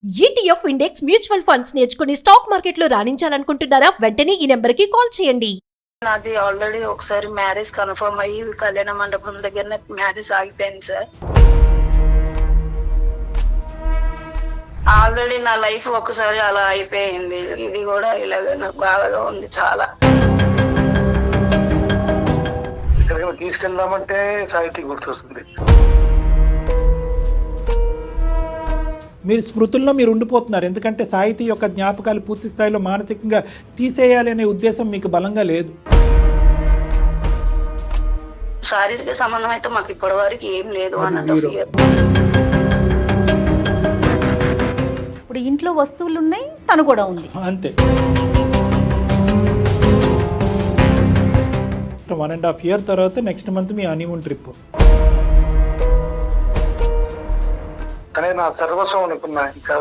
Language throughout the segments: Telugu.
ETF ఇండెక్స్ మ్యూచువల్ ఫండ్స్ నేర్చుకుని స్టాక్ మార్కెట్లో రాణించాలనుకుంటున్నారా? వెంటనే ఈ నెంబర్కి కాల్ చేయండి. నాది ఆల్రెడీ ఒకసారి మ్యారేజ్ కన్ఫర్మ్ అయ్యి కళ్యాణ మండపం దగ్గరనే మ్యారేజ్ ఆగిపోయింది సార్. ఆల్రెడీ నా లైఫ్ ఒకసారి అలా అయిపోయింది. ఇది కూడా ఇలాగ నాకు బాధగా ఉంది చాలా. ఎక్కడికైనా తీసుకెళ్దామంటే సాహితీ గుర్తొస్తుంది. మీరు స్మృతుల్లో మీరు ఉండిపోతున్నారు, ఎందుకంటే సాహితీ యొక్క జ్ఞాపకాలు పూర్తి స్థాయిలో మానసికంగా తీసేయాలి అనే ఉద్దేశం మీకు బలంగా లేదు. శారీరక సంబంధం అయితే మాకు ఇప్పటి వరకు ఏం లేదు అన్నట్టు ఫియర్. ఇప్పుడు ఇంట్లో వస్తువులు ఉన్నాయి, తను కూడా ఉంది అంతే. 1.5 year తర్వాత నెక్స్ట్ మంత్ మీ హనీమూన్ ట్రిప్. తనే నా సర్వస్వం అనుకున్నా. ఇంకా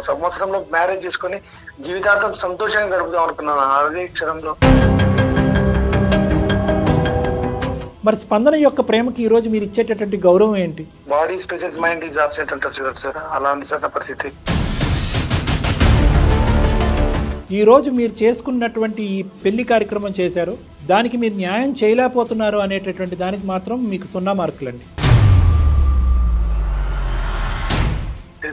సంవత్సరంలో మ్యారేజ్ చేసుకుని జీవితాంతం సంతోషంగా గడుపుదాం అనుకున్నాను అదే క్షణంలో. మరి స్పందన యొక్క ప్రేమకి ఈ రోజు మీరు ఇచ్చేటటువంటి గౌరవం ఏంటి? Body special mind is absent అంటారు చూడండి సార్, అలా ఉంది సార్ నా పరిస్థితి. ఈ రోజు మీరు చేసుకున్నటువంటి ఈ పెళ్లి కార్యక్రమం చేశారు, దానికి మీరు న్యాయం చేయలేకపోతున్నారు అనేటటువంటి దానికి మాత్రం మీకు 0 మార్కులండి.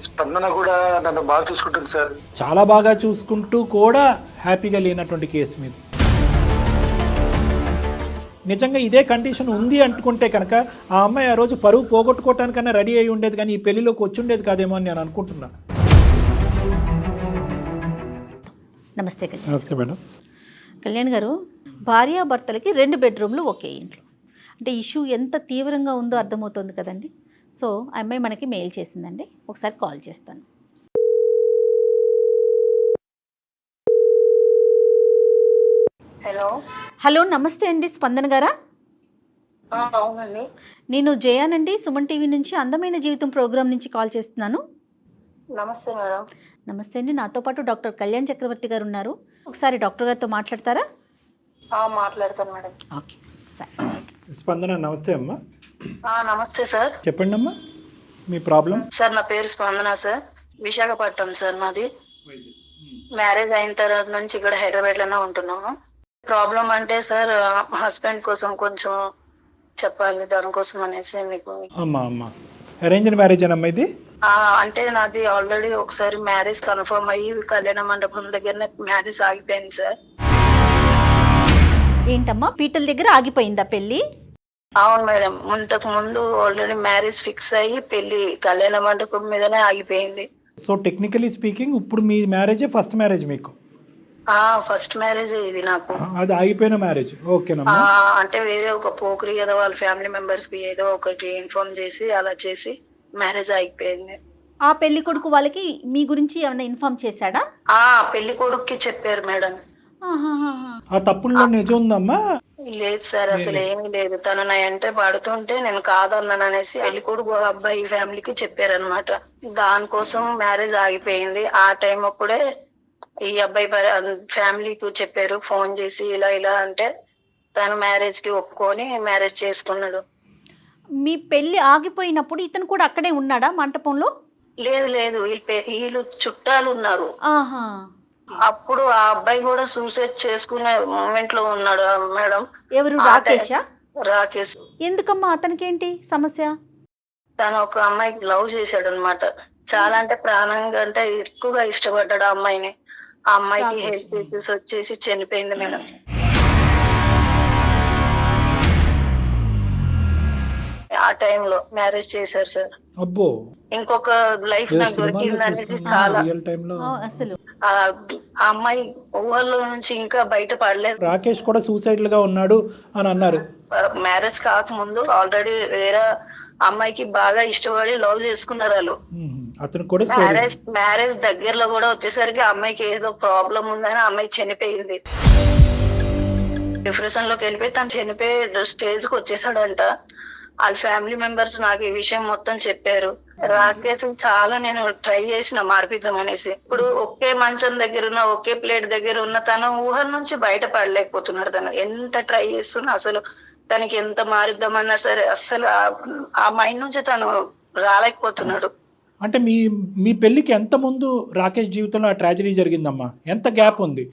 స్పందన కూడా నన్ను బాగా చూసుకుంటుంది సార్. చాలా బాగా చూసుకుంటూ కూడా హ్యాపీగా లేనటువంటి కేసు మీద. నిజంగా ఇదే కండిషన్ ఉంది అనుకుంటే కనుక ఆ అమ్మాయి ఆ రోజు పరువు పోగొట్టుకోవటానికన్నా రెడీ అయి ఉండేది, కానీ ఈ పెళ్లిలోకి వచ్చి ఉండేది కాదేమో అని నేను అనుకుంటున్నాను. నమస్తే కళ్యాణ్. నమస్తే మేడం. కళ్యాణ్ గారు, భార్యాభర్తలకి 2 బెడ్రూమ్లు ఒకే ఇంట్లో, అంటే ఇష్యూ ఎంత తీవ్రంగా ఉందో అర్థమవుతుంది కదండి. సో ఆ అమ్మాయి మనకి మెయిల్ చేసిందండి, ఒకసారి కాల్ చేస్తాను. హలో హలో, నమస్తే అండి, స్పందన గారా? అవునండి. నేను జయానండి, సుమన్ టీవీ నుంచి అందమైన జీవితం ప్రోగ్రాం నుంచి కాల్ చేస్తున్నాను. నమస్తే మేడం. నమస్తే అండి, నాతో పాటు డాక్టర్ కళ్యాణ్ చక్రవర్తి గారు ఉన్నారు. ఒకసారి డాక్టర్ గారితో మాట్లాడతారా? మాట్లాడతాను మేడం. Okay sir. స్పందన నమస్తే అమ్మా. నమస్తే సార్. చెప్పండి అమ్మా మీ ప్రాబ్లం. సార్ నా పేరు స్పందన సార్, విశాఖపట్నం సార్ నాది. మ్యారేజ్ అయిన తర్వాత నుంచి ఇక్కడ హైదరాబాద్ లోనే ఉంటున్నాము. ప్రాబ్లం అంటే సార్ హస్బెండ్ కోసం కొంచెం చెప్పాలి, దానికోసం అనేసి మీకు. అమ్మా అరేంజ్డ్ మ్యారేజ్ అమ్మా ఇది? అంటే నాది ఆల్రెడీ ఒకసారి మ్యారేజ్ కన్ఫర్మ్ అయ్యి కళ్యాణ మండపం దగ్గరనే మ్యారేజ్ ఆగిపోయింది సార్. ఏంటమ్మా, పీటల దగ్గర ఆగిపోయిందా పెళ్ళి? అవును మేడం, ఇంతకు ముందు ఆల్రెడీ మ్యారేజ్ ఫిక్స్ అయ్యి పెళ్లి కళ్యాణ మండపం మీదనే ఆగిపోయింది. సో టెక్నికలీ స్పీకింగ్ ఇప్పుడు మీ మ్యారేజే ఫస్ట్ మ్యారేజ్ మీకు? ఫస్ట్ మ్యారేజ్ ఇది నాకు. అది ఆగిపోయిన మ్యారేజ్. ఓకేనమ్మా. అంటే వేరే ఒక పోకరి ఏదో వాళ్ళ ఫ్యామిలీ మెంబర్స్ కి ఏదో ఒకటి ఇన్ఫార్మ్ చేసి అలా చేసి మ్యారేజ్ ఆగిపోయింది. ఆ పెళ్లి కొడుకు వాళ్ళకి మీ గురించి ఏమైనా ఇన్ఫార్మ్ చేశాడా? పెళ్లి కొడుకుకి చెప్పారు మేడం. ఆ తప్పుల్లో నిజం ఉందమ్మా? లేదు సార్, అసలు ఏమీ లేదు. తను నా అంటే పడుతుంటే నేను కాదన్నాను అనేసి పెళ్లి కొడుకు అబ్బాయి ఫ్యామిలీకి చెప్పారనమాట. దానికోసం మ్యారేజ్ ఆగిపోయింది. ఆ టైం అప్పుడే ఈ అబ్బాయి ఫ్యామిలీకి చెప్పారు ఫోన్ చేసి, ఇలా ఇలా అంటే తను మ్యారేజ్ కి ఒప్పుకొని మ్యారేజ్ చేసుకున్నాడు. మీ పెళ్లి ఆగిపోయినప్పుడు ఇతను కూడా అక్కడే ఉన్నాడా మంటపంలో? లేదు లేదు, వీళ్ళు చుట్టాలు ఉన్నారు. అప్పుడు ఆ అబ్బాయి కూడా సూసైడ్ చేసుకునే మూమెంట్ లో ఉన్నాడు మేడం. ఎవరు? రాకేషా? రాకేష్. ఎందుకమ్మా, అతనికి ఏంటి సమస్య? తను ఒక అమ్మాయికి లవ్ చేశాడు అనమాట. చాలా అంటే ప్రాణంగా అంటే ఎక్కువగా ఇష్టపడ్డాడు ఆ అమ్మాయిని. ఆ అమ్మాయికి హెల్త్ ఇష్యూస్ వచ్చేసి చనిపోయింది మేడం. ఆ టైంలో మ్యారేజ్ చేశారు సార్. అబ్బో, ఇంకొక లైఫ్ నాకు దొరికింది అనేసి చాలా అసలు ఆ అమ్మాయి ఊహల్లో నుంచి ఇంకా బయట పడలేదు. రాకేష్ కూడా సూసైడ్ గా ఉన్నాడు అని అన్నారు. మ్యారేజ్ కాకముందు ఆల్రెడీ వేరే అమ్మాయికి బాగా ఇష్టపడి లవ్ చేసుకున్నారు వాళ్ళు. అతను కూడా మ్యారేజ్ దగ్గరలో కూడా వచ్చేసరికి అమ్మాయికి ఏదో ప్రాబ్లం ఉందని అమ్మాయి చనిపోయింది. డిప్రెషన్ లోకి వెళ్ళిపోయి తను చనిపోయే స్టేజ్ కి వచ్చేసాడంట. వాళ్ళ ఫ్యామిలీ మెంబర్స్ నాకు ఈ విషయం మొత్తం చెప్పారు. రాకేష్ చాలా నేను ట్రై చేసిన మార్పిద్దాం అనేసి. ఇప్పుడు ఒకే మంచం దగ్గర ఉన్న ఒకే ప్లేట్ దగ్గర ఉన్న తను ఊహల నుంచి బయట పడలేకపోతున్నాడు. తను ఎంత ట్రై చేస్తున్నా అసలు తనకి ఎంత మారిద్దామన్నా సరే అస్సలు ఆ మైండ్ నుంచి తను రాలేకపోతున్నాడు. అంటే మీ పెళ్ళికి ఎంత ముందు రాకేష్ జీవితంలో ఆ ట్రాజడీ జరిగిందమ్మా? ఎంత గ్యాప్ ఉంది?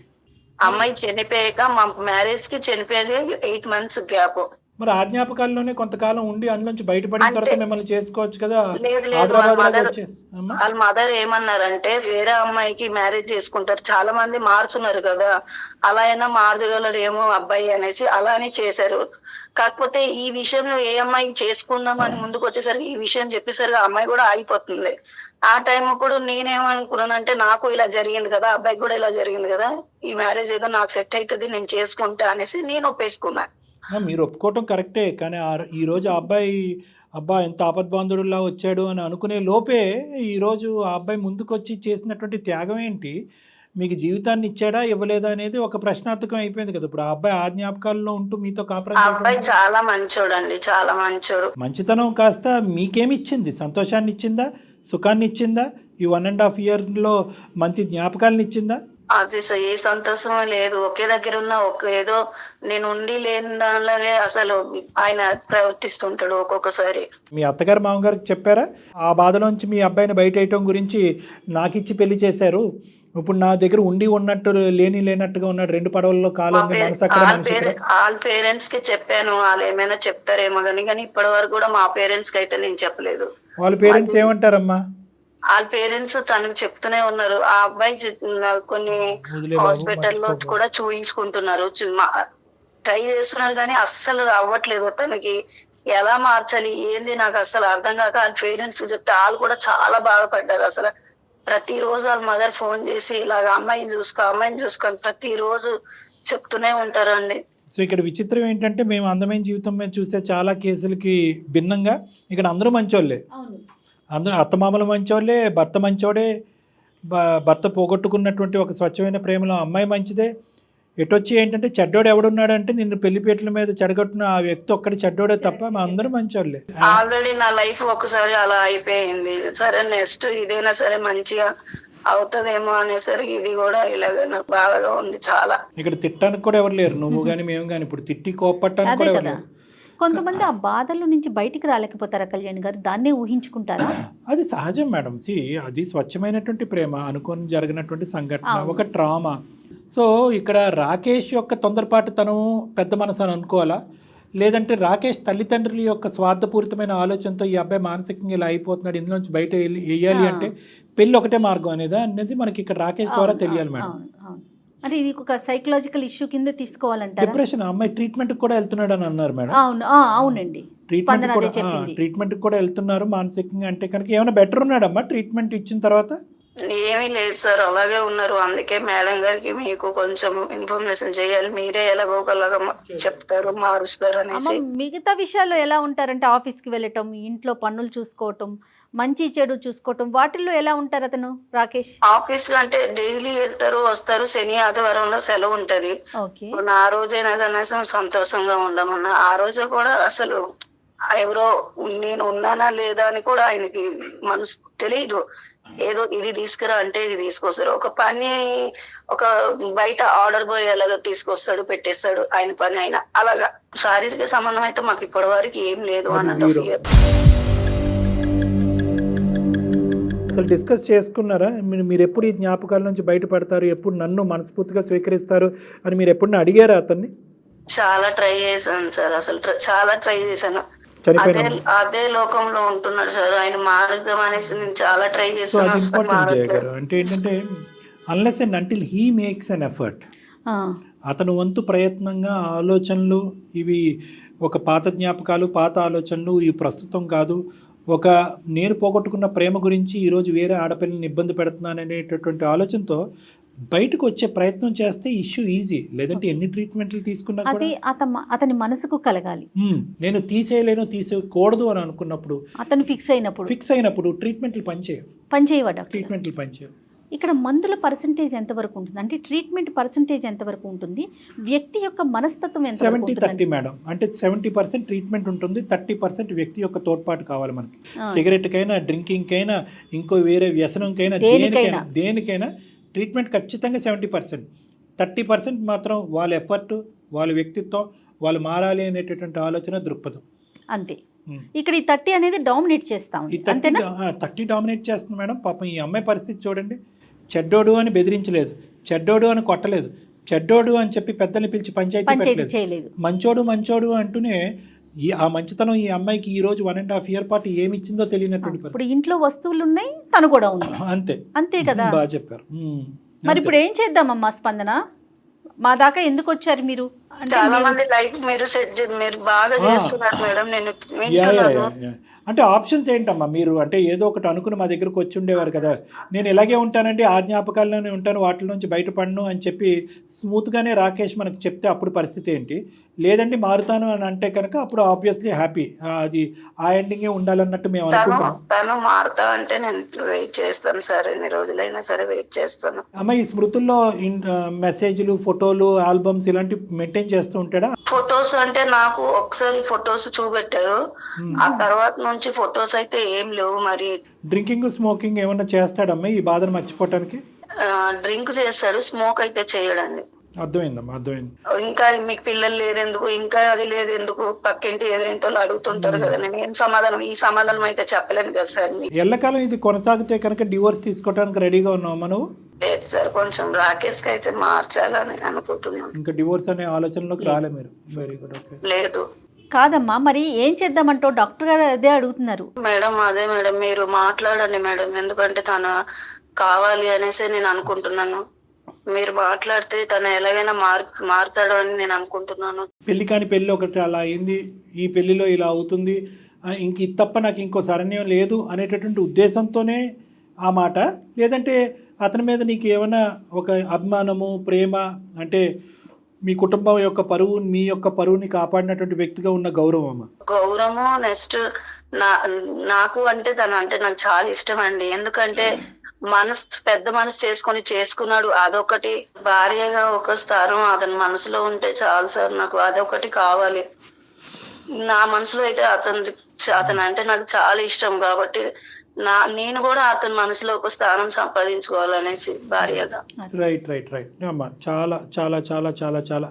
అమ్మాయి చనిపోయాక మా మ్యారేజ్ కి చనిపోయేది 8 months గ్యాప్. మరి ఆ జ్ఞాపకాల్లోనే కొంతకాలం ఉండి అందులోంచి బయటపడిన తర్వాత మిమ్మల్ని చేసుకోవచ్చు కదా. లేదు లేదు, వాళ్ళ మదర్ ఏమన్నారంటే వేరే అమ్మాయికి మ్యారేజ్ చేసుకుంటారు, చాలా మంది మారుతున్నారు కదా, అలా అయినా మారగలరు ఏమో అబ్బాయి అనేసి అలానే చేశారు. కాకపోతే ఈ విషయంలో ఏ అమ్మాయి చేసుకుందాం అని ముందుకు వచ్చేసరికి ఈ విషయం చెప్పేసరికి ఆ అమ్మాయి కూడా ఆగిపోతుంది. ఆ టైం అప్పుడు నేనేమనుకున్నానంటే నాకు ఇలా జరిగింది కదా, అబ్బాయికి కూడా ఇలా జరిగింది కదా, ఈ మ్యారేజ్ ఏదో నాకు సెట్ అవుతుంది నేను చేసుకుంటా అనేసి నేను ఒప్పేసుకున్నా. మీరు ఒప్పుకోవటం కరెక్టే, కానీ ఈరోజు ఆ అబ్బాయి ఎంత ఆపద్బాంధుడులా వచ్చాడు అని అనుకునే లోపే ఈరోజు ఆ అబ్బాయి ముందుకొచ్చి చేసినటువంటి త్యాగం ఏంటి, మీకు జీవితాన్ని ఇచ్చాడా ఇవ్వలేదా అనేది ఒక ప్రశ్నార్థకం అయిపోయింది కదా. ఇప్పుడు ఆ అబ్బాయి ఆ జ్ఞాపకాల్లో ఉంటూ మీతో కాపురం అబ్బాయి చాలా మంచోడండి, చాలా మంచోడు. మంచితనం కాస్త మీకేమి ఇచ్చింది? సంతోషాన్ని ఇచ్చిందా, సుఖాన్ని ఇచ్చిందా? ఈ 1.5 yearలో మంచి జ్ఞాపకాలను ఇచ్చిందా? అది ఏ సంతోషమే లేదు. ఒకే దగ్గర ఉన్న ఏదో నేను ఉండి లేని దానిలాగే అసలు ఆయన ప్రవర్తిస్తుంటాడు ఒక్కొక్కసారి. మీ అత్తగారు మామగారికి చెప్పారా ఆ బాధలోంచి మీ అబ్బాయిని బయట వేయటం గురించి? నాకిచ్చి పెళ్లి చేశారు, ఇప్పుడు నా దగ్గర ఉండి ఉన్నట్టు లేనట్టుగా ఉన్నాడు, 2 పడవల్లో కాలేదు మనసు అక్కడ. వాళ్ళ పేరెంట్స్ కి చెప్పాను, వాళ్ళు ఏమైనా చెప్తారేమో కానీ ఇప్పటి వరకు కూడా మా పేరెంట్స్ కి అయితే నేను చెప్పలేదు. వాళ్ళ పేరెంట్స్ ఏమంటారమ్మా? వాళ్ళ పేరెంట్స్ తనకు చెప్తూనే ఉన్నారు. ఆ అబ్బాయి కొన్ని హాస్పిటల్లో కూడా చూయించుకుంటున్నారు, ట్రై చేస్తున్నారు కానీ అస్సలు అవ్వట్లేదు. తనకి ఎలా మార్చాలి ఏంది నాకు అసలు అర్థం కాక వాళ్ళ పేరెంట్స్ చెప్తే వాళ్ళు కూడా చాలా బాధపడ్డారు. అసలు ప్రతిరోజు వాళ్ళ మదర్ ఫోన్ చేసి ఇలాగ అమ్మాయిని చూసుకో ప్రతిరోజు చెప్తూనే ఉంటారండి. సో ఇక్కడ విచిత్రం ఏంటంటే మేము అందమైన జీవితం మీద చూసే చాలా కేసులకి భిన్నంగా ఇక్కడ అందరూ మంచోళ్ళే, అందరూ అత్తమామలు మంచోళ్ళే, భర్త మంచోడే, భర్త పోగొట్టుకున్నటువంటి ఒక స్వచ్ఛమైన ప్రేమలో అమ్మాయి మంచిదే. ఎటొచ్చి ఏంటంటే చెడ్డోడు ఎవడున్నాడంటే నిన్ను పెళ్లిపేటల మీద చెడగొట్టిన ఆ వ్యక్తి ఒక్కడి చెడ్డోడే తప్ప మా అందరూ మంచోళ్ళే. ఆల్రెడీ నా లైఫ్ ఒకసారి అలా అయిపోయింది, సరే నెక్స్ట్ ఇదైనా సరే మంచిగా అవుతుందేమో అనేసరికి ఇది కూడా ఇలాగ నాకు బాధగా ఉంది చాలా. ఇక్కడ తిట్టడానికి కూడా ఎవరు లేరు, నువ్వు కానీ మేము కానీ. ఇప్పుడు తిట్టి కోపట్టడానికి కూడా ఎవరు లేరు. కొంతమంది ఆ బాధల నుంచి బయటికి రాలేకపోతారా కళ్యాణ్ గారు? దాన్నే ఊహించుకుంటారా? అది సహజం మేడం. అది స్వచ్ఛమైనటువంటి ప్రేమ, అనుకోని జరిగినటువంటి సంఘటన, ఒక ట్రామా. సో ఇక్కడ రాకేష్ యొక్క తొందరపాటు తను పెద్ద మనసు అని అనుకోవాలా, లేదంటే రాకేష్ తల్లిదండ్రుల యొక్క స్వార్థపూరితమైన ఆలోచనతో ఈ అబ్బాయి మానసికంగా ఇలా అయిపోతున్నాడు, ఇందులోంచి బయట వేయాలి అంటే పెళ్ళి ఒకటే మార్గం అనేది మనకి ఇక్కడ రాకేష్ ద్వారా తెలియాలి మేడం. అంటే ఇది ఒక సైకలాజికల్ ఇష్యూ కింద తీసుకోవాలంటే డిప్రెషన్. అమ్మాయి ట్రీట్మెంట్ కూడా వెళ్తున్నాడు అని అన్నారు మేడం. అవునండి, ట్రీట్మెంట్ కూడా వెళ్తున్నారు మానసికంగా. అంటే కనుక ఏమైనా బెటర్ ఉన్నాడమ్మా ట్రీట్మెంట్ ఇచ్చిన తర్వాత? ఏమీ లేదు సార్, అలాగే ఉన్నారు. అందుకే మేడం గారికి మీకు కొంచెం ఇన్ఫర్మేషన్ చేయాలి, మీరే ఎలాగోలాగా చెప్తారు మారుస్తారు అనేసి. మిగతా విషయాల్లో ఎలా ఉంటారంటే ఆఫీస్కి వెళ్ళటం, ఇంట్లో పనులు చూసుకోవటం, మంచి చెడు చూసుకోవటం, వాటిల్లో ఎలా ఉంటారు అతను రాకేష్? ఆఫీస్ లో అంటే డైలీ వెళ్తారు వస్తారు, శని ఆదివారంలో సెలవు ఉంటది. ఆ రోజైనా కనీసం సంతోషంగా ఉండమన్నా, ఆ రోజు కూడా అసలు ఎవరో నేను ఉన్నానా లేదా అని కూడా ఆయనకి మనసు తెలియదు. ఏదో ఇది తీసుకురా అంటే ఇది తీసుకొస్తారు. ఒక పని ఒక బయట ఆర్డర్ బాయ్ ఎలాగో తీసుకొస్తాడు పెట్టేస్తాడు, ఆయన పని అయినా అలాగా. శారీరక సంబంధం అయితే మాకు ఇప్పటి వరకు ఏం లేదు అన్నట్టు. అసలు డిస్కస్ చేసుకున్నారా మీరు ఎప్పుడు ఈ జ్ఞాపకాల నుంచి బయటపడతారు, ఎప్పుడు నన్ను మనస్ఫూర్తిగా స్వీకరిస్తారు అని మీరు ఎప్పుడు అడిగారా అతన్ని? చాలా ట్రై చేశాను సార్, అసలు చాలా ట్రై చేశాను. అదే లోకంలో ఉంటున్నాడు సార్ ఆయన, మారుద్దాం అనేసి నేను చాలా ట్రై చేస్తున్నాను. అంటే ఏంటంటే unless and until he makes an effort, అతను వంతు ప్రయత్నంగా ఆలోచనలు ఇవి ఒక పాత జ్ఞాపకాలు పాత ఆలోచనలు ఇవి ప్రస్తుతం కాదు, ఒక నేను పోగొట్టుకున్న ప్రేమ గురించి ఈరోజు వేరే ఆడపిల్లని ఇబ్బంది పెడుతున్నాను అనేటటువంటి ఆలోచనతో బయటకు వచ్చే ప్రయత్నం చేస్తే ఇష్యూ ఈజీ. లేదంటే ఎన్ని ట్రీట్మెంట్లు తీసుకున్నా అతని మనసుకు కలగాలి. నేను తీసేయకూడదు అని అనుకున్నప్పుడు, అతను ఫిక్స్ అయినప్పుడు ట్రీట్మెంట్లు పనిచేయవా? ట్రీట్మెంట్లు పనిచేయవు. ఇక్కడ మందుల పర్సంటేజ్ ఎంతవరకు ఉంటుంది, అంటే ట్రీట్మెంట్ పర్సంటేజ్ ఎంతవరకు ఉంటుంది, వ్యక్తి యొక్క మనస్తత్వం ఎంత? 70-30 మేడం. అంటే 70% ట్రీట్మెంట్ ఉంటుంది, 30% వ్యక్తి యొక్క తోడ్పాటు కావాలి మనకి. సిగరెట్ కైనా, డ్రింకింగ్ కైనా, ఇంకో వేరే వ్యసనంకైనా, దేనికైనా ట్రీట్మెంట్ ఖచ్చితంగా 70%. 30% మాత్రం వాళ్ళ ఎఫర్ట్, వాళ్ళ వ్యక్తిత్వం, వాళ్ళు మారాలి అనేటటువంటి ఆలోచన, దృక్పథం. అంతే. ఇక్కడ ఈ 30 అనేది డామినేట్ చేస్తాం ఈ 30 అంతేనా? 30 డామినేట్ చేస్తుంది మేడం. పాపం ఈ అమ్మాయి పరిస్థితి చూడండి. చెడ్డోడు అని బెదిరించలేదు, చెడ్డోడు అని కొట్టలేదు, చెడ్డోడు అని చెప్పి పెద్దల్ని పిలిచి పంచాయతీ పెట్టలేదు, చేయలేదు. మంచోడు అంటూనే ఆ మంచితనం ఈ అమ్మాయికి ఈ రోజు 1.5 year పాటు ఏమి ఇచ్చిందో తెలియనటువంటి ఇప్పుడు పరిస్థితి. ఇంట్లో వస్తువులు ఉన్నాయి, తను కూడా ఉంది, అంతే కదా. బాగా చెప్పారు. మరి ఇప్పుడు ఏం చేద్దామమ్మా స్పందన? మా దాకా ఎందుకు వచ్చారు మీరు? అంటే చాలా మీరు- మంది లైఫ్ మీరు బాగా చేస్తున్నారు మేడం. నేను యా, యా, వింటున్నాను. యా. అంటే ఆప్షన్స్ ఏంటమ్మా? మీరు అంటే ఏదో ఒకటి అనుకుని మా దగ్గరకు వచ్చి ఉండేవారు కదా. నేను ఇలాగే ఉంటానండి, ఆ జ్ఞాపకాల్లోనే ఉంటాను, వాటి నుంచి బయటపడను అని చెప్పి స్మూత్గానే రాకేష్ మనకు చెప్తే అప్పుడు పరిస్థితి ఏంటి? లేదండి మారుతాను అని అంటే కనుక అప్పుడు ఆబ్వియస్లీ హ్యాపీ, అది ఆ ఎండింగే ఉండాలన్నట్టు మేము అనుకుంటున్నాం. తను మారుతా అంటే నేను వెయిట్ చేస్తాను సార్, ఎన్ని రోజులైనా సరే వెయిట్ చేస్తాను. అమ్మ ఈ స్మృతుల్లో మెసేజ్లు, ఫోటోలు, ఆల్బమ్స్ ఇలాంటివి మెయింటైన్ చేస్తూ ఉంటాడా? ఫొటోస్ అంటే నాకు ఒకసారి ఫొటోస్ చూపెట్టారు, ఆ తర్వాత నుంచి ఫొటోస్ అయితే ఏం లేవు. మరి డ్రింకింగ్, స్మోకింగ్ ఏమన్నా చేస్తాడమ్మా ఈ బాధను మర్చిపోవటానికి? డ్రింక్ చేస్తాడు, స్మోక్ అయితే చేయడండి. అర్థమైందమ్మా, అర్థమైంది. ఇంకా మీకు పిల్లలు లేరెందుకు, ఇంకా అది లేదు ఎందుకు, పక్కింటి ఎదురింటోళ్ళు అడుగుతుంటారు కదా. నేను ఏం సమాధానం, ఈ సమాధానం అయితే చెప్పలేను కదా సార్. ఎల్లకాలం ఇది కొనసాగితే కనుక డివోర్స్ తీసుకోవడానికి రెడీగా ఉన్నావు నువ్వు? లేదు సార్, కొంచెం రాకేష్ కి అయితే మార్చాలని అనుకుంటున్నాను. ఇంకా డివోర్స్ అనే ఆలోచనలోకి రాలే మీరు? Very good, okay. లేదు కాదమ్మా, మరి ఏం చేద్దామంటావు? డాక్టర్ గారు అదే అడుగుతున్నారు. మేడం, అదే మేడం మీరు మాట్లాడండి మేడం, ఎందుకంటే తను కావాలి అనేసి నేను అనుకుంటున్నాను. మీరు మాట్లాడితే తను ఎలాగైనా మారుతాడు అని నేను అనుకుంటున్నాను. పెళ్లి కాని పెళ్లి ఒకటి అలా అయింది, ఈ పెళ్లిలో ఇలా అవుతుంది, ఇంక ఇది తప్ప నాకు ఇంకో శరణ్యం లేదు అనేటటువంటి ఉద్దేశంతోనే ఆ మాట? లేదంటే అతని మీద నీకు ఏమైనా ఒక అభిమానము, ప్రేమ, అంటే మీ కుటుంబం యొక్క పరువు, మీ యొక్క పరువుని కాపాడినటువంటి వ్యక్తిగా ఉన్న గౌరవమా? గౌరవము. నెక్స్ట్ నాకు అంటే తను అంటే నాకు చాలా ఇష్టం అండి. ఎందుకంటే పెద్ద మనసు చేసుకున్నాడు. అదొకటి భార్యగా ఒక స్థానం అతని మనసులో ఉంటే చాలు సార్, నాకు అదొకటి కావాలి. నా మనసులో అయితే అతను అంటే నాకు చాలా ఇష్టం కాబట్టి నేను కూడా అతని మనసులో ఒక స్థానం సంపాదించుకోవాలనేసి భార్యగా. రైట్ రైట్ రైట్ అమ్మా, చాలా చాలా చాలా చాలా చాలా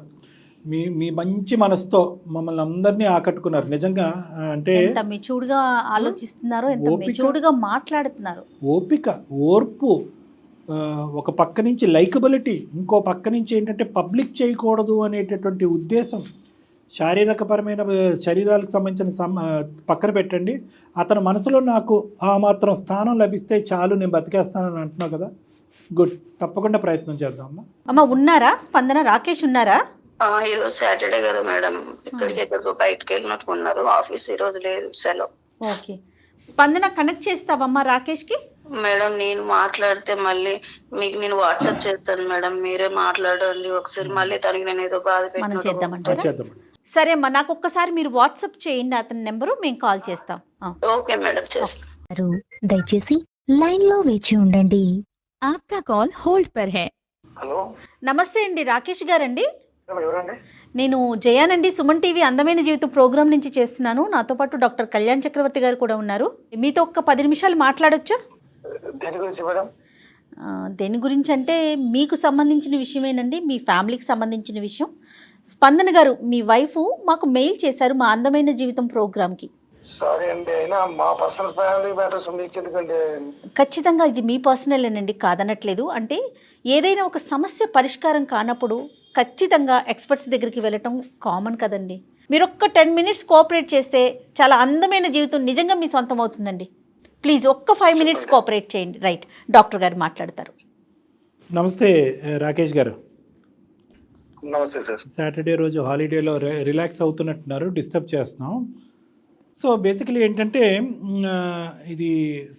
మీ మంచి మనసుతో మమ్మల్ని అందరినీ ఆకట్టుకున్నారు నిజంగా. అంటే ఎంత మెచ్యూర్డ్గా ఆలోచిస్తున్నారో, ఎంత మెచ్యూర్డ్గా మాట్లాడుతున్నారు. ఓపిక, ఓర్పు, ఒక పక్క నుంచి లైకబిలిటీ, ఇంకో పక్క నుంచి ఏంటంటే పబ్లిక్ చేయకూడదు అనేటటువంటి ఉద్దేశం. శారీరకపరమైన శరీరాలకు సంబంధించిన పక్కన పెట్టండి, అతని మనసులో నాకు ఆ మాత్రం స్థానం లభిస్తే చాలు, నేను బతికేస్తానని అంటున్నావు కదా. గుడ్, తప్పకుండా ప్రయత్నం చేద్దాం అమ్మ. ఉన్నారా స్పందన, రాకేష్ ఉన్నారా? ఈరోజు సాటర్డే కదా మేడం, ఎక్కడికో బయటకు వెళ్ళినట్టు ఉన్నారు. ఆఫీస్ ఈ రోజు లేదు, సెలవు. ఓకే, స్పందన కనెక్ట్ చేస్తావమ్మా రాకేష్కి? మేడం నేను మాట్లాడితే మళ్ళీ మీకు నేను వాట్సాప్ చేస్తాను మేడం, మీరే మాట్లాడండి ఒకసారి. మళ్ళీ తనకి నేను ఏదో బాధ మనం పెట్టినట్టు. చేద్దామంటారా? సరే అమ్మా, నాకు ఒక్కసారి మీరు వాట్సాప్ చేయండి అతని నెంబరు, మేము కాల్ చేస్తాం. ఓకే మేడం, చేస్తాను. దయచేసి లైన్ లో వేచి ఉండండి, ఆప్కా కాల్ హోల్డ్ పర్ హై. హలో, నమస్తే అండి, రాకేష్ గారండి? ఎవరండి? నేను జయానండి, సుమన్ టీవీ అందమైన జీవితం ప్రోగ్రామ్ నుంచి చేస్తున్నాను. నాతో పాటు డాక్టర్ కళ్యాణ్ చక్రవర్తి గారు కూడా ఉన్నారు. మీతో ఒక్క 10 నిమిషాలు మాట్లాడొచ్చా? దేని గురించి మేడం? దేని గురించి అంటే మీకు సంబంధించిన విషయమేనండి, మీ ఫ్యామిలీకి సంబంధించిన విషయం. స్పందన గారు, మీ వైఫ్ మాకు మెయిల్ చేశారు మా అందమైన జీవితం ప్రోగ్రామ్కి. సారీ అండి, అయినా మా పర్సనల్ ఫ్యామిలీ మ్యాటర్స్ మీకు ఎందుకంటే. ఖచ్చితంగా ఇది మీ పర్సనలేనండి, కాదనట్లేదు. అంటే ఏదైనా ఒక సమస్య పరిష్కారం కానప్పుడు ఖచ్చితంగా ఎక్స్పర్ట్స్ దగ్గరికి వెళ్ళటం కామన్ కదండి. మీరు ఒక్క 10 minutes కోఆపరేట్ చేస్తే చాలా అందమైన జీవితం నిజంగా మీ సొంతం అవుతుందండి. ప్లీజ్ ఒక్క 5 minutes కోఆపరేట్ చేయండి. రైట్, డాక్టర్ గారు మాట్లాడతారు. నమస్తే రాకేష్ గారు. నమస్తే సార్. సాటర్డే రోజు హాలిడేలో రిలాక్స్ అవుతున్నట్టున్నారు, డిస్టర్బ్ చేస్తున్నాం. సో బేసికలీ ఏంటంటే ఇది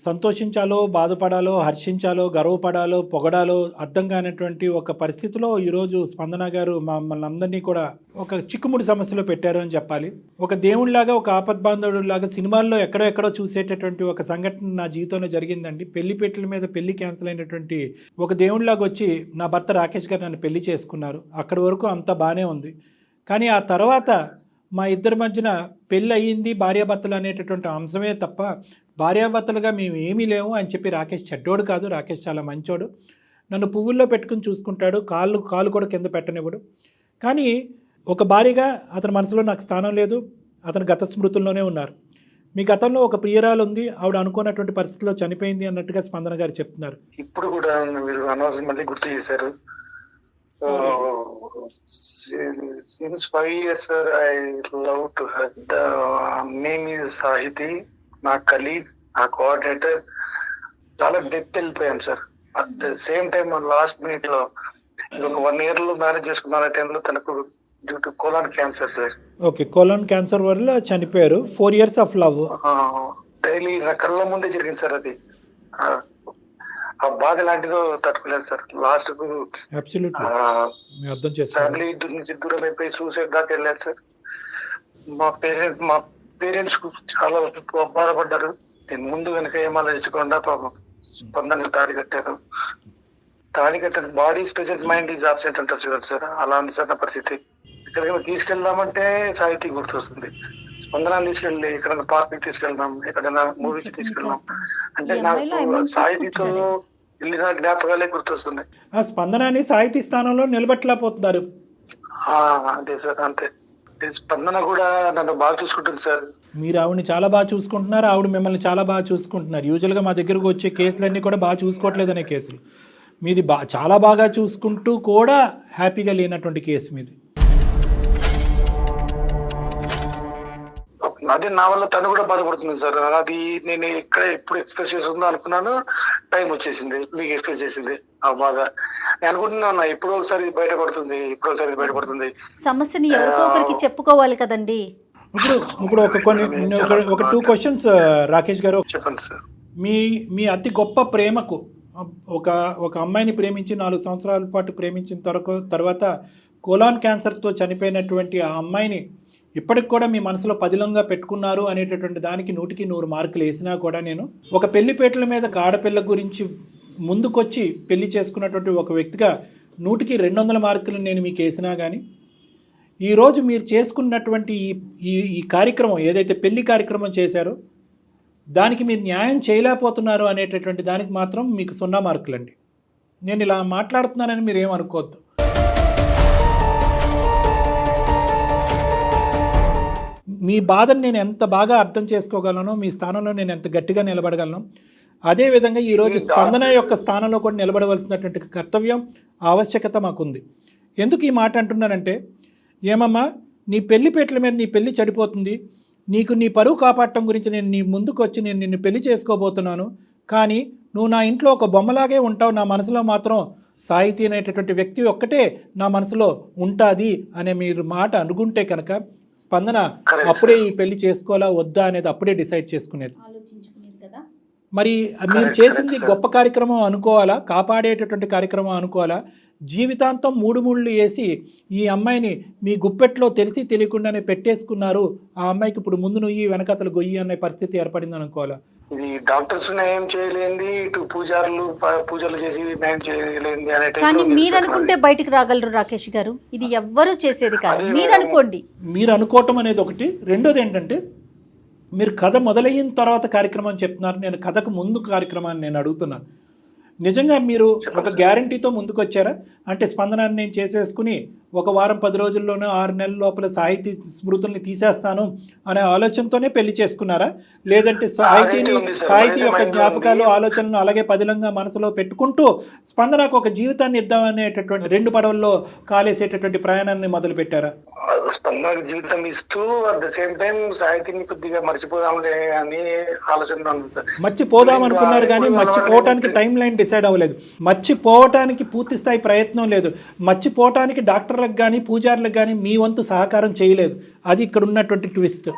సంతోషించాలో, బాధపడాలో, హర్షించాలో, గర్వపడాలో, పొగడాలో అర్థం కానటువంటి ఒక పరిస్థితిలో ఈరోజు స్పందన గారు మమ్మల్ని అందరినీ కూడా ఒక చిక్కుముడి సమస్యలో పెట్టారు అని చెప్పాలి. ఒక దేవుడిలాగా, ఒక ఆపద్బాంధవుడిలాగా సినిమాల్లో ఎక్కడో చూసేటటువంటి ఒక సంఘటన నా జీవితంలో జరిగిందండి. పెళ్లి పెట్టెల మీద పెళ్లి క్యాన్సిల్ అయినటువంటి ఒక దేవుడిలాగా వచ్చి నా భర్త రాకేష్ గారు నన్ను పెళ్లి చేసుకున్నారు. అక్కడి వరకు అంతా బాగానే ఉంది. కానీ ఆ తర్వాత మా ఇద్దరి మధ్యన పెళ్ళి అయ్యింది, భార్యాభర్తలు అనేటటువంటి అంశమే తప్ప భార్యాభర్తలుగా మేము ఏమీ లేము అని చెప్పి రాకేష్ చెడ్డోడు కాదు, రాకేష్ చాలా మంచోడు. నన్ను పువ్వుల్లో పెట్టుకుని చూసుకుంటాడు, కాలు కూడా కింద పెట్టనివ్వడు. కానీ ఒక భార్యగా అతని మనసులో నాకు స్థానం లేదు, అతను గత స్మృతుల్లోనే ఉన్నారు. మీ గతంలో ఒక ప్రియురాలు ఉంది, ఆవిడ అనుకున్నటువంటి పరిస్థితిలో చనిపోయింది అన్నట్టుగా స్పందన గారు చెప్తున్నారు. ఇప్పుడు కూడా మీరు అనవసరం మళ్ళీ గుర్తు చేశారు. Since 5 years sir, I love to her. The name is Sahiti, నా కలీగ్, నా కోఆర్డినేటర్. చాలా డెప్త్ వెళ్ళిపోయాం sir. At the same time last minute లో ఇంకొక 1 year లో మ్యారేజ్ చేసుకున్న టైంలో తనకు due to colon cancer sir. Okay, colon cancer వల్ల చనిపోయారు. 4 years ఆఫ్ లవ్. డైలీ నా కళ్ళ ముందే జరిగింది సార్. అది ఆ బాధ లాంటిదో తట్టుకోలేదు సార్. లాస్ట్ కు ఫ్యామిలీ నుంచి దూరం అయిపోయి సూసైడ్ దాకా వెళ్ళారు సార్. మా పేరెంట్స్ చాలా బాధపడ్డారు. నేను ముందు వెనక ఏం ఆలోచించకుండా పాపం స్పందనకు తాళి కట్టారు. Body present, mind is absent అంటారు చూడండి సార్. అలా ఉంది సార్ నా పరిస్థితి. ఎక్కడికైనా తీసుకెళ్దామంటే సాహితీ గుర్తొస్తుంది. స్పందన తీసుకెళ్ళి ఎక్కడైనా పార్క్ కి తీసుకెళ్దాం, ఎక్కడైనా మూవీకి తీసుకెళ్దాం అంటే నాకు సాహితీతో వెళ్ళిన జ్ఞాపకాలే గుర్తొస్తున్నాయి. ఆ స్పందనని సాహితీ స్థానంలో నిలబెట్టలేకపోతున్నారు. అదే సార్, అంతే. స్పందన కూడా నన్ను బాగా చూసుకుంటుంది సార్. మీరు ఆవిడని చాలా బాగా చూసుకుంటున్నారు, ఆవిడ మిమ్మల్ని చాలా బాగా చూసుకుంటున్నారు. యూజువల్గా మా దగ్గరకు వచ్చే కేసులన్నీ కూడా బాగా చూసుకోవట్లేదనే కేసులు. మీది చాలా బాగా చూసుకుంటూ కూడా హ్యాపీగా లేనటువంటి కేసు మీది. అదే నా వల్ల తను కూడా బాధపడుతుంది సార్. అది నేను ఇక్కడ ఎప్పుడు ఎక్స్ప్రెస్ చేస్తుందో అనుకున్నాను, టైం వచ్చేసింది మీకు ఎక్స్ప్రెస్ చేసింది ఆ బాధ. నేను అనుకుంటున్నా ఎప్పుడో ఒకసారి బయటపడుతుంది, ఎప్పుడో ఒకసారి బయటపడుతుంది. సమస్యని ఎవరికో ఒకరికి చెప్పుకోవాలి కదండి. ఇప్పుడు ఒక 2 questions రాకేష్ గారు. చెప్పండి సార్. మీ అతి గొప్ప ప్రేమకు ఒక అమ్మాయిని ప్రేమించి 4 సంవత్సరాల పాటు ప్రేమించిన తర్వాత కోలాన్ క్యాన్సర్తో చనిపోయినటువంటి ఆ అమ్మాయిని ఇప్పటికి కూడా మీ మనసులో పదిలంగా పెట్టుకున్నారు అనేటటువంటి దానికి 100కి 100 మార్కులు వేసినా కూడా, నేను ఒక పెళ్లిపేటల మీద ఆడపిల్ల గురించి ముందుకొచ్చి పెళ్లి చేసుకున్నటువంటి ఒక వ్యక్తిగా 100కి 200 మార్కులు నేను మీకు వేసినా కానీ, ఈరోజు మీరు చేసుకున్నటువంటి ఈ కార్యక్రమం ఏదైతే పెళ్లి కార్యక్రమం చేశారో దానికి మీరు న్యాయం చేయలేకపోతున్నారు అనేటటువంటి దానికి మాత్రం మీకు 0 మార్కులండి. నేను ఇలా మాట్లాడుతున్నానని మీరు ఏమనుకోవద్దు. మీ బాధను నేను ఎంత బాగా అర్థం చేసుకోగలను, మీ స్థానంలో నేను ఎంత గట్టిగా నిలబడగలను, అదేవిధంగా ఈరోజు స్పందన యొక్క స్థానంలో కూడా నిలబడవలసినటువంటి కర్తవ్యం, ఆవశ్యకత మాకుంది. ఎందుకు ఈ మాట అంటున్నానంటే, ఏమమ్మా నీ పెళ్లిపేటల మీద నీ పెళ్లి చెడిపోతుంది, నీకు నీ పరువు కాపాడటం గురించి నేను నీ ముందుకు వచ్చి నేను నిన్ను పెళ్లి చేసుకోబోతున్నాను, కానీ నువ్వు నా ఇంట్లో ఒక బొమ్మలాగే ఉంటావు, నా మనసులో మాత్రం సాహితీ అనేటటువంటి వ్యక్తి ఒక్కటే నా మనసులో ఉంటుంది అనే మీరు మాట అనుకుంటే కనుక స్పందన అప్పుడే ఈ పెళ్లి చేసుకోవాలా వద్దా అనేది అప్పుడే డిసైడ్ చేసుకునేది. మరి మీరు చేసింది గొప్ప కార్యక్రమం అనుకోవాలా, కాపాడేటటువంటి కార్యక్రమం అనుకోవాలా, జీవితాంతం 3 ముళ్ళు వేసి ఈ అమ్మాయిని మీ గుప్పెట్లో తెలిసి తెలియకుండానే పెట్టేసుకున్నారు, ఆ అమ్మాయికి ఇప్పుడు ముందు నుయ్యి వెనకతలు గొయ్యి అనే పరిస్థితి ఏర్పడింది అనుకోవాలా? ఇది డాక్టర్స్ న్యాయం చేయలేంది, ఇటు పూజలు చేసి న్యాయం చేయలేంది అనే. కానీ మీరు అనుకుంటే బయటికి రాగలరు రాకేష్ గారు, ఇది ఎవ్వరూ చేసేది కాదు. మీరు అనుకోండి. మీరు అనుకోవటం అనేది ఒకటి. రెండోది ఏంటంటే, మీరు కథ మొదలైన తర్వాత కార్యక్రమం చెప్తున్నారు, నేను కథకు ముందు కార్యక్రమాన్ని నేను అడుగుతున్నాను. నిజంగా మీరు ఒక గ్యారంటీతో ముందుకు వచ్చారా? అంటే స్పందనాన్ని నేను చేసేసుకుని 1 వారం 10 రోజుల్లోనూ 6 నెలల లోపల సాహితీ స్మృతుల్ని తీసేస్తాను అనే ఆలోచనతోనే పెళ్లి చేసుకున్నారా? లేదంటే సాహితీ యొక్క జ్ఞాపకాలు, ఆలోచనలు అలాగే పదిలంగా మనసులో పెట్టుకుంటూ స్పందనకు ఒక జీవితాన్ని ఇద్దామనేటటువంటి 2 పడవల్లో కాలేసేటటువంటి ప్రయాణాన్ని మొదలు పెట్టారా? స్పందనకు జీవితం ఇస్తూ అట్ ద సేమ్ టైం సాహితీని కొద్దిగా మర్చిపోదాంలే అని ఆలోచన. మర్చిపోదాం అనుకున్నారు కానీ మర్చిపోవటానికి టైం లైన్ డిసైడ్ అవ్వలేదు. మర్చిపోవటానికి పూర్తి స్థాయి ప్రయత్నం లేదు. మర్చిపోవటానికి డాక్టర్లకు కానీ పూజారులకు కానీ మీ వంతు సహకారం చేయలేదు. అది ఇక్కడ ఉన్నటువంటి ట్విస్ట్.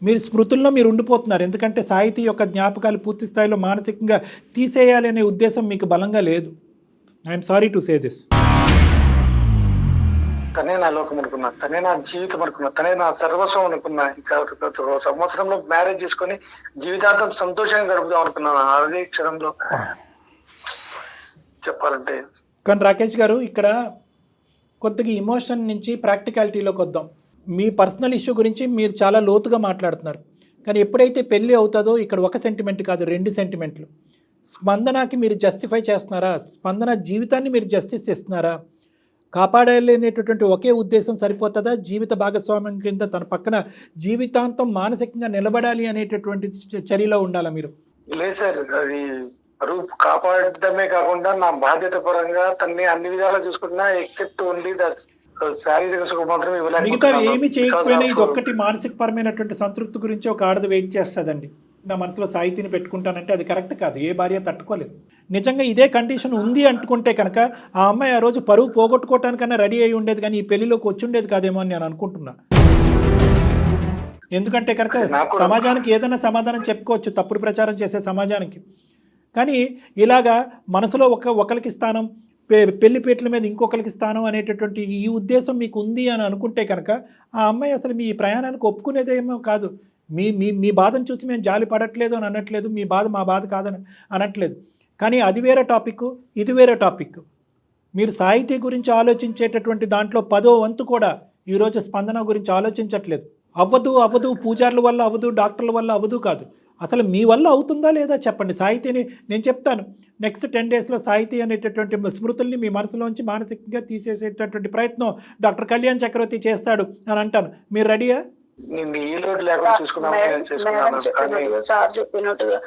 మీరు స్మృతుల్లో మీరు ఉండిపోతున్నారు. ఎందుకంటే సాహితీ యొక్క జ్ఞాపకాలు పూర్తి స్థాయిలో మానసికంగా తీసేయాలి అనే ఉద్దేశం మీకు బలంగా లేదు. I'm sorry to say this. తనే నా లోకం అనుకున్నా, తనే నా జీవితం అనుకున్నా, తనే నా సర్వస్వం అనుకున్నా. ఇంకా సంవత్సరంలో మ్యారేజ్ చేసుకొని జీవితాంతం సంతోషంగా గడుపుదాం అనుకున్నాను. అదే క్షణంలో చెప్పాలంటే. కానీ రాకేష్ గారు, ఇక్కడ కొద్దిగా ఎమోషన్ నుంచి ప్రాక్టికాలిటీలోకి వద్దాం. మీ పర్సనల్ ఇష్యూ గురించి మీరు చాలా లోతుగా మాట్లాడుతున్నారు. కానీ ఎప్పుడైతే పెళ్ళి అవుతుందో ఇక్కడ 1 సెంటిమెంట్ కాదు, 2 సెంటిమెంట్లు. స్పందనకి మీరు జస్టిఫై చేస్తున్నారా? స్పందన జీవితాన్ని మీరు జస్టిస్ ఇస్తున్నారా? కాపాడాలనేటటువంటి ఒకే ఉద్దేశం సరిపోతుందా? జీవిత భాగస్వామ్యం కింద తన పక్కన జీవితాంతం మానసికంగా నిలబడాలి అనేటటువంటి చర్యలో ఉండాలా మీరు? లేదు సార్, అది రూప్ కాపాడటమే కాకుండా నా బాధ్యత పరంగా తన్ని అన్ని విధాలా చూసుకుంటున్నా, ఎక్సెప్ట్ ఓన్లీ దట్ శారీరక సుఖం మాత్రం మిగతా ఏమి చేయకపోయినా ఇది ఒక్కటి మానసిక పరమైనటువంటి సంతృప్తి గురించి ఒక ఆడది వెయిట్ చేస్తుందండి. నా మనసులో సాహితీని పెట్టుకుంటానంటే అది కరెక్ట్ కాదు. ఏ భార్య తట్టుకోలేదు. నిజంగా ఇదే కండిషన్ ఉంది అనుకుంటే కనుక ఆ అమ్మాయి ఆ రోజు పరువు పోగొట్టుకోవటానికన్నా రెడీ అయి ఉండేది, కానీ ఈ పెళ్లిలోకి వచ్చి ఉండేది కాదేమో అని నేను అనుకుంటున్నా. ఎందుకంటే కనుక సమాజానికి ఏదైనా సమాధానం చెప్పుకోవచ్చు, తప్పుడు ప్రచారం చేసే సమాజానికి. కానీ ఇలాగా మనసులో ఒకరికి స్థానం, పెళ్లిపేటల మీద ఇంకొకరికి స్థానం అనేటటువంటి ఈ ఉద్దేశం మీకు ఉంది అని అనుకుంటే కనుక ఆ అమ్మాయి అసలు మీ ప్రయాణానికి ఒప్పుకునేదేమో కాదు. మీ బాధను చూసి మేము జాలి పడట్లేదు అని అనట్లేదు, మీ బాధ మా బాధ కాదని అనట్లేదు. కానీ అది వేరే టాపిక్, ఇది వేరే టాపిక్. మీరు సాహితీ గురించి ఆలోచించేటటువంటి దాంట్లో 10వ వంతు కూడా ఈరోజు స్పందన గురించి ఆలోచించట్లేదు. అవ్వదు, పూజారుల వల్ల అవ్వదు, డాక్టర్ల వల్ల అవ్వదు కాదు. అసలు మీ వల్ల అవుతుందా లేదా చెప్పండి. సాహితీని నేను చెప్తాను, నెక్స్ట్ 10 డేస్లో సాహితీ అనేటటువంటి స్మృతుల్ని మీ మనసులోంచి మానసికంగా తీసేసేటటువంటి ప్రయత్నం డాక్టర్ కళ్యాణ్ చక్రవర్తి చేస్తాడు అని అంటాను. మీరు రెడీయా? సార్ చెప్పినట్టుగా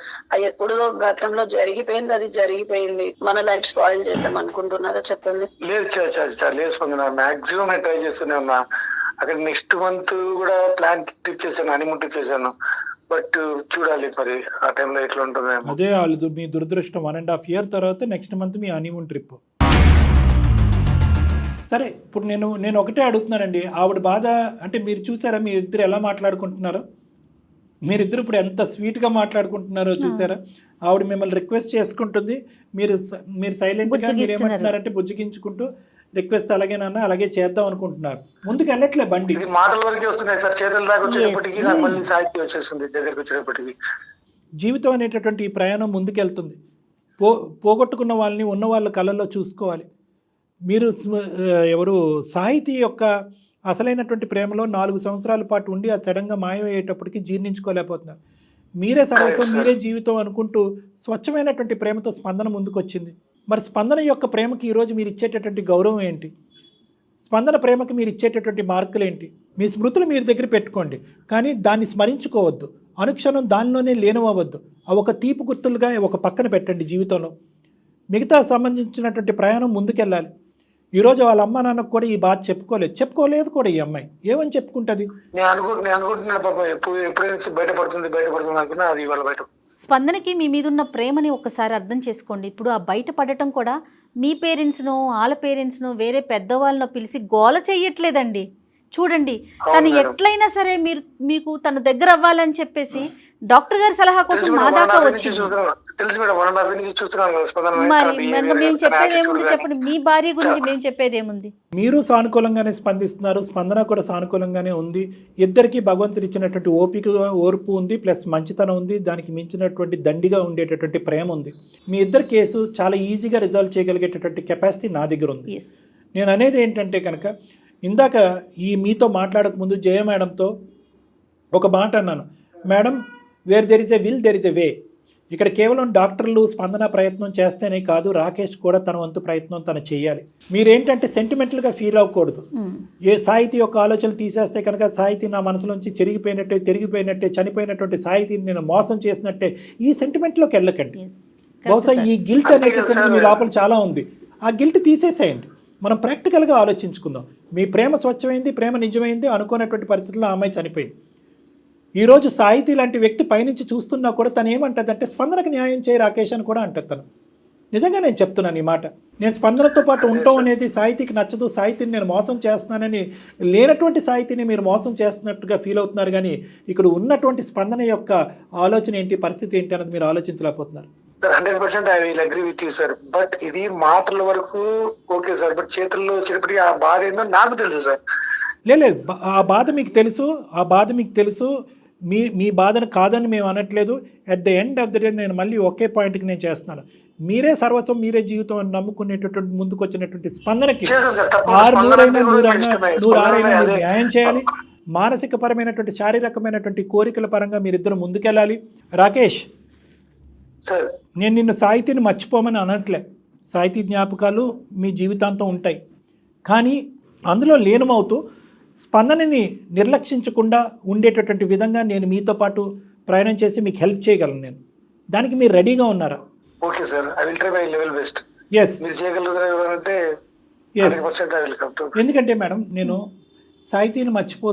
ఎప్పుడో గతంలో జరిగిపోయింది, అది జరిగిపోయింది. మన లైఫ్ స్పాయిల్ చేద్దాం అనుకుంటున్నారా చెప్పండి? లేదు స్పందన, మాక్సిమం ట్రై చేస్తూనే ఉన్నా. అక్కడ నెక్స్ట్ మంత్ కూడా ప్లాన్ ట్రిప్ చేశాను, హనీమూన్ ట్రిప్ చేశాను. బట్ చూడాలి మరి ఆ టైంలో ఎట్లా ఉంటుందో. అదే వాళ్ళు మీ దురదృష్టం. 1.5 year తర్వాత నెక్స్ట్ మంత్ మీ హనీమూన్ ట్రిప్. సరే, ఇప్పుడు నేను ఒకటే అడుగుతున్నానండి. ఆవిడ బాధ అంటే మీరు చూసారా మీ ఇద్దరు ఎలా మాట్లాడుకుంటున్నారో? మీరిద్దరు ఇప్పుడు ఎంత స్వీట్గా మాట్లాడుకుంటున్నారో చూసారా? ఆవిడ మిమ్మల్ని రిక్వెస్ట్ చేసుకుంటుంది, మీరు సైలెంట్గా మీరు ఏమంటున్నారంటే బుజ్జగించుకుంటూ రిక్వెస్ట్ అలాగేనన్నా అలాగే చేద్దాం అనుకుంటున్నారు. ముందుకు వెళ్ళట్లే బండి. మాటల వరకే వస్తున్నాయి సార్, చేతుల దాకా వచ్చేటప్పటికి మళ్ళీ సాహిత్యం వచ్చేస్తుంది దగ్గరకు వచ్చేటప్పటికి. జీవితం అనేటటువంటి ఈ ప్రయాణం ముందుకెళ్తుంది. పోగొట్టుకున్న వాళ్ళని ఉన్న వాళ్ళ కళ్ళల్లో చూసుకోవాలి. మీరు ఎవరు సాహితీ యొక్క అసలైనటువంటి ప్రేమలో 4 సంవత్సరాల పాటు ఉండి ఆ సడన్గా మాయమయ్యేటప్పటికి జీర్ణించుకోలేకపోతున్నారు. మీరే సర్వస్వం, మీరే జీవితం అనుకుంటూ స్వచ్ఛమైనటువంటి ప్రేమతో స్పందన ముందుకొచ్చింది. మరి స్పందన యొక్క ప్రేమకి ఈరోజు మీరు ఇచ్చేటటువంటి గౌరవం ఏంటి? స్పందన ప్రేమకి మీరు ఇచ్చేటటువంటి మార్కులు ఏంటి? మీ స్మృతులు మీరు దగ్గర పెట్టుకోండి, కానీ దాన్ని స్మరించుకోవద్దు. అనుక్షణం దానిలోనే లీనమవ్వద్దు. అవి ఒక తీపి గుర్తులుగా ఒక పక్కన పెట్టండి జీవితంలో. మిగతా సంబంధించినటువంటి ప్రయాణం ముందుకెళ్ళాలి. ఈరోజు వాళ్ళ అమ్మ నాన్నకు కూడా ఈ బాధ చెప్పుకోలేదు కూడా ఈ అమ్మాయి. ఏమని చెప్పుకుంటుంది? నేను అనుకుంటున్నాను పాపం ఎప్పుడైనా బయటపడుతుంది అనుకున్నా, అది ఇవాళ బయట. స్పందనకి మీ మీద ఉన్న ప్రేమని ఒకసారి అర్థం చేసుకోండి. ఇప్పుడు ఆ బయటపడటం కూడా మీ పేరెంట్స్నో వాళ్ళ పేరెంట్స్నో వేరే పెద్దవాళ్ళనో పిలిచి గోల చెయ్యట్లేదండి. చూడండి, తను ఎట్లయినా సరే మీకు తన దగ్గర అవ్వాలని చెప్పేసి డాక్టర్ గారి సలహా కోసం మా దాకా వచ్చింది. మరి మేము చెప్పేదేముంది చెప్పండి? మీ భార్య గురించి మేము చెప్పేదేముంది? మీరు సానుకూలంగానే స్పందిస్తున్నారు, స్పందన కూడా సానుకూలంగానే ఉంది. ఇద్దరికి భగవంతుడు ఇచ్చినటువంటి ఓర్పు ఉంది, ప్లస్ మంచితనం ఉంది, దానికి మించినటువంటి దండిగా ఉండేటటువంటి ప్రేమ ఉంది. మీ ఇద్దరు కేసు చాలా ఈజీగా రిజాల్వ్ చేయగలిగేటటువంటి కెపాసిటీ నా దగ్గర ఉంది. నేను అనేది ఏంటంటే కనుక, ఇందాక మీతో మాట్లాడక ముందు జయ మేడంతో ఒక మాట అన్నాను. Madam, where there is a will there is a way. ఇక్కడ కేవలం డాక్టర్లు స్పందన ప్రయత్నం చేస్తేనే కాదు, రాకేష్ కూడా తన వంతు ప్రయత్నం తను చేయాలి. మీరేంటంటే సెంటిమెంటల్గా ఫీల్ అవ్వకూడదు. ఏ సాహితీ యొక్క ఆలోచనలు తీసేస్తే కనుక సాహితీ నా మనసులోంచి తిరిగిపోయినట్టే చనిపోయినటువంటి సాహితీని నేను మోసం చేసినట్టే ఈ సెంటిమెంట్లోకి వెళ్ళకండి. బహుశా ఈ గిల్ట్ అనేటటువంటి మీ లోపల చాలా ఉంది. ఆ గిల్ట్ తీసేసేయండి. మనం ప్రాక్టికల్గా ఆలోచించుకుందాం. మీ ప్రేమ స్వచ్ఛమైంది, ప్రేమ నిజమైంది, అనుకున్నటువంటి పరిస్థితుల్లో ఆ అమ్మాయి చనిపోయింది. ఈరోజు సాహితీ లాంటి వ్యక్తి పైనుంచి చూస్తున్నా కూడా తను ఏమంటుందంటే స్పందనకు న్యాయం చేయి రాకేష్ అని కూడా అంటుంది తను. నిజంగా నేను చెప్తున్నాను ఈ మాట. నేను స్పందనతో పాటు ఉంటాం అనేది సాహితీకి నచ్చదు, సాహితీని నేను మోసం చేస్తున్నానని లేనటువంటి సాహితీని మీరు మోసం చేస్తున్నట్టుగా ఫీల్ అవుతున్నారు. కానీ ఇక్కడ ఉన్నటువంటి స్పందన యొక్క ఆలోచన ఏంటి, పరిస్థితి ఏంటి అన్నది మీరు ఆలోచించలేకపోతున్నారు. Sir 100% I will agree with you sir. But ఇది మాటల వరకు ఓకే సార్, బట్ చేతుల్లో వచ్చేటప్పటికి ఆ బాధ ఏందో నాకు తెలుసు సార్. లేదు, ఆ బాధ మీకు తెలుసు. మీ బాధను కాదని మేము అనట్లేదు. At the end of the day నేను మళ్ళీ ఒకే పాయింట్కి నేను చేస్తున్నాను. మీరే సర్వస్వం, మీరే జీవితం అని నమ్ముకునేటటువంటి ముందుకు వచ్చినటువంటి స్పందనకి 100 న్యాయం చేయాలి. మానసిక పరమైనటువంటి శారీరకమైనటువంటి కోరికల పరంగా మీరిద్దరు ముందుకెళ్ళాలి. రాకేష్, నేను నిన్ను సాహితీని మర్చిపోమని అనట్లే. సాహితీ జ్ఞాపకాలు మీ జీవితాంతం ఉంటాయి. కానీ అందులో లీనమవుతూ స్పందనని నిర్లక్షించకుండా ఉండేటటువంటి విధంగా నేను మీతో పాటు ప్రయాణం చేసి మీకు హెల్ప్ చేయగలను. నేను దానికి మీరు రెడీగా ఉన్నారా? Okay sir, I will try my level best. Yes, మీరు చేయగలుగుతారంటే yes. 100% I will come to. ఎందుకంటే మేడం, నేను సాహితీని మర్చిపో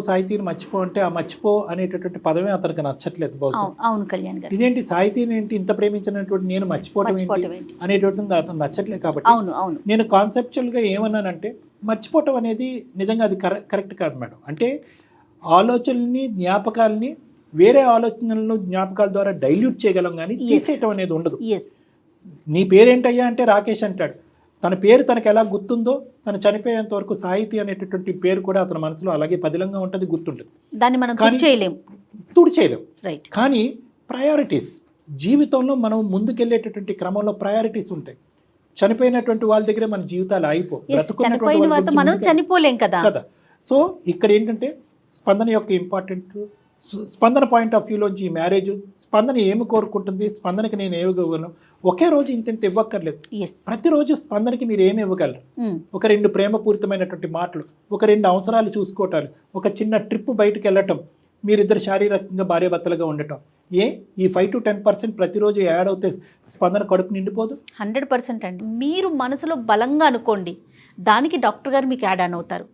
అంటే ఆ మర్చిపో అనేటటువంటి పదమే అతనికి నచ్చట్లేదు బహుశా. అవును కళ్యాణ్ గారు. ఇదేంటి సాహితీని ఏంటి ఇంత ప్రేమించినటువంటి నేను మర్చిపోవటం ఏంటి అనేటటువంటి అతను నచ్చట్లేదు. కాబట్టి అవును నేను కాన్సెప్చువల్గా ఏమన్నానంటే, మర్చిపోవటం అనేది నిజంగా అది కరెక్ట్ కాదు మేడం. అంటే ఆలోచనల్ని, జ్ఞాపకాలని వేరే ఆలోచనలను జ్ఞాపకాల ద్వారా డైల్యూట్ చేయగలం, కానీ తీసేయటం అనేది ఉండదు. నీ పేరేంటయ్యా అంటే రాకేష్ అంటాడు. తన పేరు తనకు ఎలా గుర్తుందో, తను చనిపోయేంత వరకు సాహితీ అనేటటువంటి పేరు కూడా అతని మనసులో అలాగే పదిలంగా ఉంటుంది, గుర్తుంటుంది. దాన్ని మనం తుడిచేయలేం. రైట్. కానీ ప్రయారిటీస్, జీవితంలో మనం ముందుకెళ్ళేటటువంటి క్రమంలో ప్రయారిటీస్ ఉంటాయి. చనిపోయినటువంటి వాళ్ళ దగ్గర మన జీవితాలు మనం చనిపోలేం కదా. సో ఇక్కడ ఏంటంటే స్పందన యొక్క ఇంపార్టెంట్, స్పందన పాయింట్ ఆఫ్ వ్యూలోంచి ఈ మ్యారేజ్, స్పందన ఏమి కోరుకుంటుంది, స్పందనకి నేను ఏమి ఇవ్వగలను. ఒకే రోజు ఇంత ఇవ్వక్కర్లేదు. ప్రతిరోజు స్పందనకి మీరు ఏమి ఇవ్వగలరు? ఒక 2 ప్రేమపూరితమైనటువంటి మాటలు, ఒక 2 అవసరాలు చూసుకోవటాలు, ఒక చిన్న ట్రిప్ బయటకు వెళ్ళటం, మీరిద్దరు శారీరకంగా భార్యాభర్తలుగా ఉండటం. ఈ 5 to 10% ప్రతిరోజు యాడ్ అవుతే స్పందన కడుపు నిండిపోదు? 100% అండి. మీరు మనసులో బలంగా అనుకోండి, దానికి డాక్టర్ గారు మీకు యాడ్ ఆన్ అవుతారు.